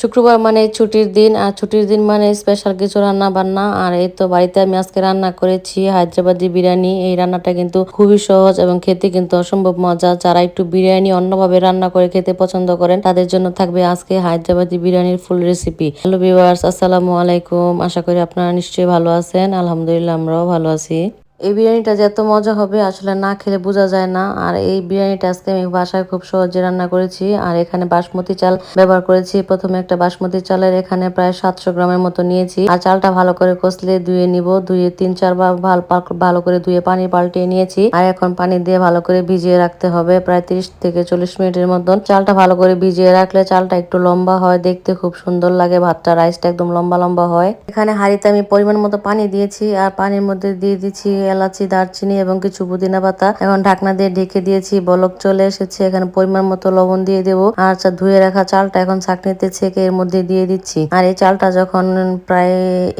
শুক্রবার মানে ছুটির দিন, আর ছুটির দিন মানে স্পেশাল কিছু রান্না বান্না। আর এই তো বাড়িতে আমি আজকে রান্না করেছি হায়দ্রাবাদি বিরিয়ানি। এই রান্নাটা কিন্তু খুবই সহজ এবং খেতে কিন্তু অসম্ভব মজা। যারা একটু বিরিয়ানি অন্যভাবে রান্না করে খেতে পছন্দ করেন তাদের জন্য থাকবে আজকে হায়দ্রাবাদি বিরিয়ানির ফুল রেসিপি। হ্যালো ভিউয়ার্স, আসসালামু আলাইকুম। আশা করি আপনারা নিশ্চয়ই ভালো আছেন। আলহামদুলিল্লাহ, আমরাও ভালো আছি। এই বিরিয়ানিটা যে এত মজা হবে আসলে না খেলে বোঝা যায় না। আর এই বিরিয়ানিটা আজকে আমি বাসায় খুব সহজে রান্না করেছি। আর এখানে বাসমতি চাল ব্যবহার করেছি। প্রথমে একটা বাসমতি চালের এখানে প্রায় 700 গ্রামের মতো নিয়েছি। আর চালটা ভালো করে কষলে ধুয়ে নিব। ধুয়ে 3-4 বার ভালো করে ধুয়ে পানি পাল্টিয়ে নিয়েছি। আর এখন পানি দিয়ে ভালো করে ভিজিয়ে রাখতে হবে প্রায় 30 থেকে 40 মিনিটের মতন। চালটা ভালো করে ভিজিয়ে রাখলে চালটা একটু লম্বা হয়, দেখতে খুব সুন্দর লাগে। ভাতটা রাইসটা একদম লম্বা লম্বা হয়। এখানে হাঁড়িতে আমি পরিমাণ মতো পানি দিয়েছি। আর পানির মধ্যে দিয়ে দিচ্ছি এলাচি, দারচিনি এবং কিছু পুদিনা পাতা। এখন ঢাকনা দিয়ে ঢেকে দিয়েছি। বলক চলে এসেছে। এখানে পরিমাণ মতো লবণ দিয়ে দেবো। আর ধুয়ে রাখা চালটা এখন ছাঁকনিতে ছেঁকে এর মধ্যে দিয়ে দিচ্ছি। আর এই চালটা যখন প্রায়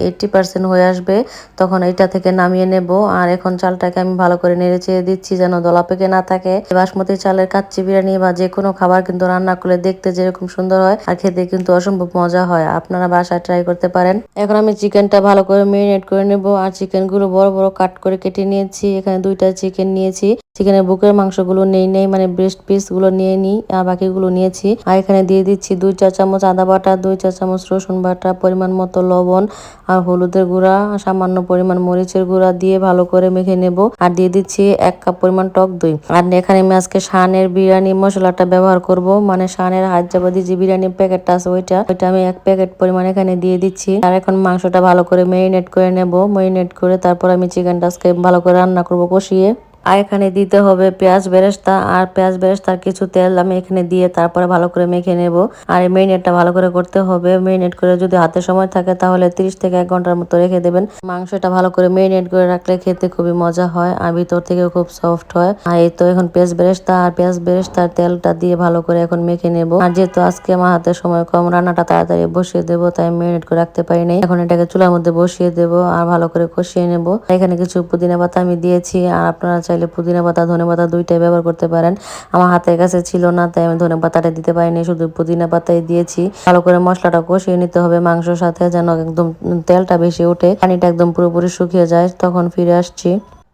80% হয়ে আসবে তখন এটা থেকে নামিয়ে নেব। আর এখন চালটাকে আমি ভালো করে নেড়ে চেড়ে দিচ্ছি যেন দলা পেকে না থাকে। বাসমতি চালের কাচ্চি বিরিয়ানি বা যে কোনো খাবার কিন্তু রান্না করলে দেখতে যেরকম সুন্দর হয় আর খেতে কিন্তু অসম্ভব মজা হয়। আপনারা বাসায় ট্রাই করতে পারেন। এখন আমি চিকেনটা ভালো করে মেরিনেট করে নেব। আর চিকেন গুলো বড় বড় কাট করে কেটে নিয়েছি। এখানে 2টা চিকেন নিয়েছি। চিকেনের বুকের মাংসগুলো নেই মানে ব্রেস্ট পিস গুলো নিয়ে নিই। আর বাকিগুলো নিয়েছি। আর এখানে দিয়ে দিচ্ছি 2 চা চামচ আদা বাটা, 2 চা চামচ রসুন বাটা, পরিমাণ মতো লবণ আর হলুদের গুঁড়া, সামান্য পরিমাণ মরিচের গুঁড়া দিয়ে ভালো করে মেখে নেব। আর দিয়ে দিচ্ছি 1 কাপ পরিমাণ টক দই। আর এখানে আমি আজকে শানের বিরিয়ানি মশলাটা ব্যবহার করব। মানে শানের হায়দ্রাবাদি যে বিরিয়ানি প্যাকেটটা আছে ওইটা আমি 1 প্যাকেট পরিমাণ এখানে দিয়ে দিচ্ছি। আর এখন মাংসটা ভালো করে মেরিনেট করে নেব। মেরিনেট করে তারপর আমি চিকেনটা আজকে ভালো করে রান্না করব কষিয়ে। আর এখানে দিতে হবে পেঁয়াজ বেরেস্তা। আর পেঁয়াজ বেরেস্তার কিছু তেল আমি এখানে দিয়ে তারপরে ভালো করে মেখে নেব। আর এই মেরিনেটটা ভালো করে করতে হবে। মেরিনেট করে যদি হাতে সময় থাকে তাহলে 30 থেকে 1 ঘন্টার মতো রেখে দেবেন। মাংসটা ভালো করে মেরিনেট করে রাখলে খেতে খুবই মজা হয় আর ভিতর থেকে খুব সফট হয়। আর এই তো এখন পেঁয়াজ বেরেস্তার তেলটা দিয়ে ভালো করে এখন মেখে নেব। আর যেহেতু আজকে আমার হাতে সময় কম, রান্নাটা তাড়াতাড়ি বসিয়ে দেবো, তাই মেরিনেট করে রাখতে পারি নাই। এখন এটাকে চুলার মধ্যে বসিয়ে দেবো আর ভালো করে কষিয়ে নেব। এখানে কিছু পুদিনা পাতা আমি দিয়েছি। আর আপনারা চাইলে পুদিনা পাতা ধনে পাতা দুইটাই ব্যবহার করতে পারেন। আমার হাতের কাছে ছিল না তাই আমি ধনে পাতাটা দিতে পারিনি, শুধু পুদিনা পাতাই দিয়েছি। ভালো করে মশলাটা কষিয়ে নিতে হবে মাংসর সাথে যেন একদম তেলটা বেশি ওঠে, পানিটা একদম পুরোপুরি শুকিয়ে যায়। তখন ফিরে আসছি।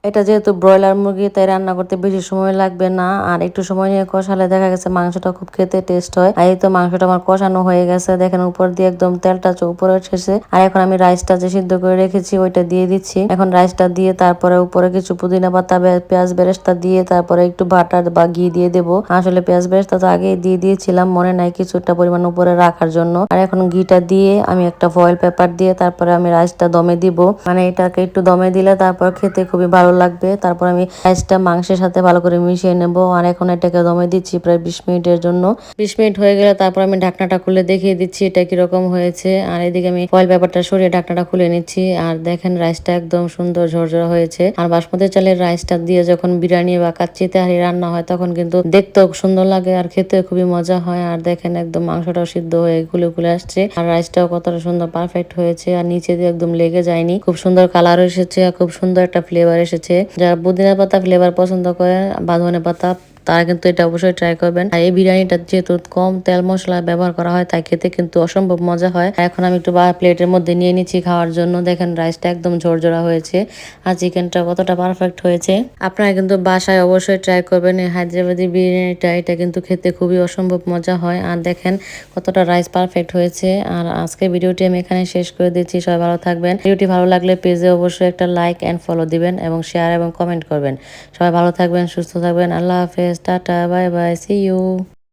এটা যেহেতু ব্রয়লার মুরগি তাই রান্না করতে বেশি সময় লাগবে না। আর একটু সময় নিয়ে কষালে দেখা গেছে মাংসটা খুব খেতে টেস্ট হয়। আর এই তো মাংসটা আমার কষানো হয়ে গেছে। দেখেন উপর দিয়ে একদম তেলটা উপরে উঠেছে। আর এখন আমি রাইসটা যে সিদ্ধ করে রেখেছি ওইটা দিয়ে দিচ্ছি। এখন রাইসটা দিয়ে তারপরে উপরে কিছু পুদিনা পাতা, পেঁয়াজ বেরেস্তা দিয়ে তারপরে একটু বাটার বা ঘি দিয়ে দেবো। আসলে পেঁয়াজ বেরেস্তা তো আগে দিয়ে দিয়েছিলাম, মনে নাই, কিছুটা পরিমাণ উপরে রাখার জন্য। আর এখন ঘিটা দিয়ে আমি একটা ফয়েল পেপার দিয়ে তারপরে আমি রাইসটা দমে দিব। মানে এটাকে একটু দমে দিলে তারপর খেতে খুবই ভালো লাগবে। তারপর আমি রাইসটা মাংসের সাথে ভালো করে মিশিয়ে নেব। আর এখন এটাকে দমে দিচ্ছি প্রায় 20 মিনিটের জন্য। 20 মিনিট হয়ে গেলে তারপর আমি ঢাকনাটা খুলে দেখিয়ে দিচ্ছি এটা কিরকম হয়েছে। আর এদিকে আমি ফয়েল পেপারটা সরিয়ে ঢাকনাটা খুলে নিচ্ছি। আর দেখেন রাইসটা একদম সুন্দর ঝরঝরা হয়েছে। আর বাসমতি চালের রাইসটা দিয়ে যখন বিরিয়ানি বা কাচ্চি তেহারি রান্না হয় তখন কিন্তু দেখতেও সুন্দর লাগে আর খেতে খুবই মজা হয়। আর দেখেন একদম মাংসটাও সিদ্ধ হয়ে খুলে আসছে। আর রাইসটাও কতটা সুন্দর পারফেক্ট হয়েছে। আর নিচে দিয়ে একদম লেগে যায়নি, খুব সুন্দর কালার এসেছে আর খুব সুন্দর একটা ফ্লেভার এসেছে। যারা পুদিনা পাতা ফ্লেভার পছন্দ করেন বা ধনে পাতা, তারা কিন্তু এটা অবশ্যই ট্রাই করবেন। আর এই বিরিয়ানিটা যেহেতু কম তেল মশলা ব্যবহার করা হয় তাই খেতে কিন্তু অসম্ভব মজা হয়। এখন আমি একটু প্লেটের মধ্যে নিয়ে নিচ্ছি খাওয়ার জন্য। দেখেন রাইসটা একদম ঝরঝরা হয়েছে আর চিকেনটা কতটা পারফেক্ট হয়েছে। আপনারা কিন্তু বাসায় অবশ্যই ট্রাই করবেন এই হায়দ্রাবাদি বিরিয়ানিটা। এটা কিন্তু খেতে খুবই অসম্ভব মজা হয়। আর দেখেন কতটা রাইস পারফেক্ট হয়েছে। আর আজকে ভিডিওটি আমি এখানে শেষ করে দিচ্ছি। সবাই ভালো থাকবেন। ভিডিওটি ভালো লাগলে পেজে অবশ্যই একটা লাইক এন্ড ফলো দিবেন এবং শেয়ার এবং কমেন্ট করবেন। সবাই ভালো থাকবেন, সুস্থ থাকবেন। আল্লাহ হাফেজ, tata, bye bye, see you.